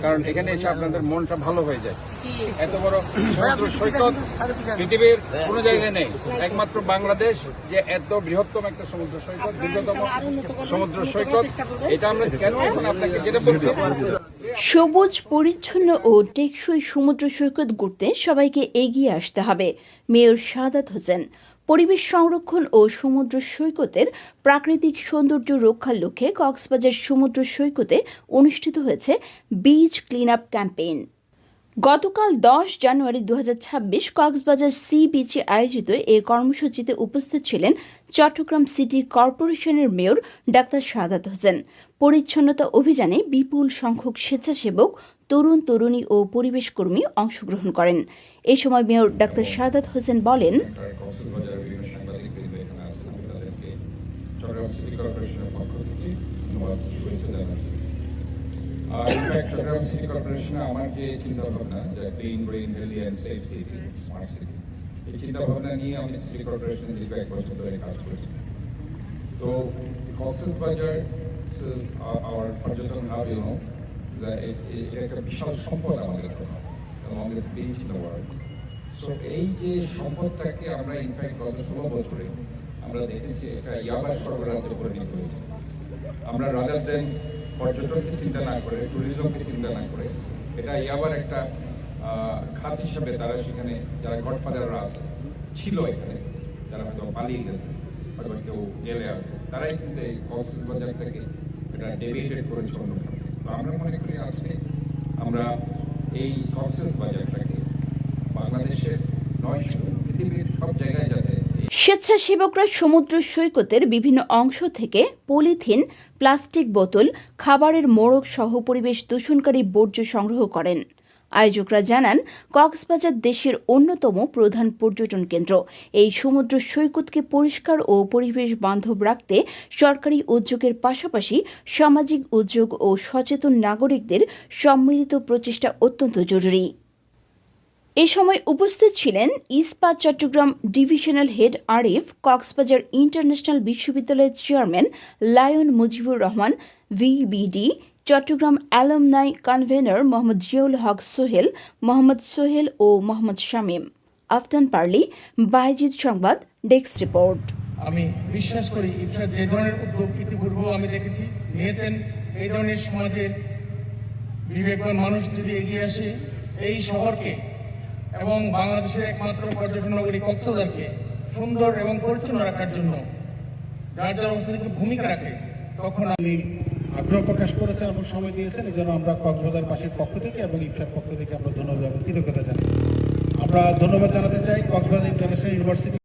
কারণ এখানে এসে আপনাদের মনটা ভালো হয়ে যায়। এত বড় সমুদ্র সৈকত পৃথিবীর কোনো জায়গায় নেই, একমাত্র বাংলাদেশ যে এত বৃহত্তম একটা সমুদ্র সৈকত, দীর্ঘতম সমুদ্র সৈকত। এটা আমরা কেন এখন আপনাকে যেটা বলছি, সবুজ পরিচ্ছন্ন ও টেকসই সমুদ্র সৈকত গড়তে সবাইকে এগিয়ে আসতে হবে। মেয়র সাদাত হোসেন। পরিবেশ সংরক্ষণ ও সমুদ্র সৈকতের প্রাকৃতিক সৌন্দর্য রক্ষার লক্ষ্যে কক্সবাজার সমুদ্র সৈকতে অনুষ্ঠিত হয়েছে বিচ ক্লিন আপ ক্যাম্পেইন। গতকাল 10 জানুয়ারি 2026 কক্সবাজার সি বিচে আয়োজিত এ কর্মসূচিতে উপস্থিত ছিলেন চট্টগ্রাম সিটি কর্পোরেশনের মেয়র ডাক্তার সাদাত হোসেন। পরিচ্ছন্নতা অভিযানে বিপুল সংখ্যক স্বেচ্ছাসেবক, তরুণ তরুণী ও পরিবেশ কর্মী অংশগ্রহণ করেন। এ সময় মেয়র ডাক্তার সাদাত হোসেন বলেন, চট্টগ্রাম সিটি কর্পোরেশনে আমার যে চিন্তা ভাবনা, যে clean, green, healthy and safe city, smart city, এই চিন্তা ভাবনা নিয়ে আমি সিটি কর্পোরেশনে দীর্ঘ 1 বছর ধরে কাজ করছি। তো কক্সবাজার আমার পর্যটন হাব, এটা একটা বিশাল সম্পদ আমাদের জন্য, longest beach in the world. So এই যে সম্পদটাকে আমরা ইনফ্যাক্ট গত 16 বছরে আমরা দেখেছি এটা ইয়াবার সরবরাহে পরিণত হয়েছে। আমরা রাদার দেন পর্যটনকে চিন্তা না করে, ট্যুরিজমকে চিন্তা না করে, এটা আবার একটা খাত হিসাবে তারা সেখানে যারা গডফাদাররা আছে ছিল এখানে, যারা হয়তো পালিয়ে গেছে, হয়তো কেউ জেলে আছে, তারাই কিন্তু এই কক্সবাজার থেকে এটা ডেভিয়েটেড করেছে অন্যভাবে। তো আমরা মনে করি আজকে আমরা এই কক্সবাজারটাকে বাংলাদেশের নয়, পৃথিবীর সব জায়গায় যাতে স্বেচ্ছাসেবকরা সমুদ্র সৈকতের বিভিন্ন অংশ থেকে পলিথিন, প্লাস্টিক বোতল, খাবারের মোড়ক সহ পরিবেশ দূষণকারী বর্জ্য সংগ্রহ করেন। আয়োজকরা জানান, কক্সবাজার দেশের অন্যতম প্রধান পর্যটন কেন্দ্র। এই সমুদ্র সৈকতকে পরিষ্কার ও পরিবেশ বান্ধব রাখতে সরকারি উদ্যোগের পাশাপাশি সামাজিক উদ্যোগ ও সচেতন নাগরিকদের সম্মিলিত প্রচেষ্টা অত্যন্ত জরুরি। এ সময় উপস্থিত ছিলেন ইস্পাত Chittagong divisional head Arif, Cox's Bazar international বিশ্ববিদ্যালয়ের chairman Lion Mujibur Rahman, VBD, Chittagong alumni convenor Mohammad Ziaul Haque Sohel, Mohammad Sohel ও মোহাম্মদ শামীম। আফটান পার্লি, বাইজিদ সংবাদ, ডেস্ক রিপোর্ট। আমি বিশ্বাস করি ইফসার যে ধরনের উদ্যোগ ইতিপূর্বেও আমি দেখেছি নিয়েছেন, এই ধরনের সমাজের বিবেকবান মানুষ যদি এগিয়ে আসে এই শহরকে এবং বাংলাদেশের একমাত্র পর্যটন নগরী কক্সবাজারকে সুন্দর এবং পরিচ্ছন্ন রাখার জন্য যার যার অবস্থানে ভূমিকা রাখে, তখন আপনি আগ্রহ প্রকাশ করেছেন এবং সময় দিয়েছেন। এই জন্য আমরা কক্সবাজারবাসীর পক্ষ থেকে এবং ইফসার পক্ষ থেকে আমরা ধন্যবাদ এবং কৃতজ্ঞতা জানাই। আমরা ধন্যবাদ জানাতে চাই কক্সবাজার ইন্টারন্যাশনাল ইউনিভার্সিটি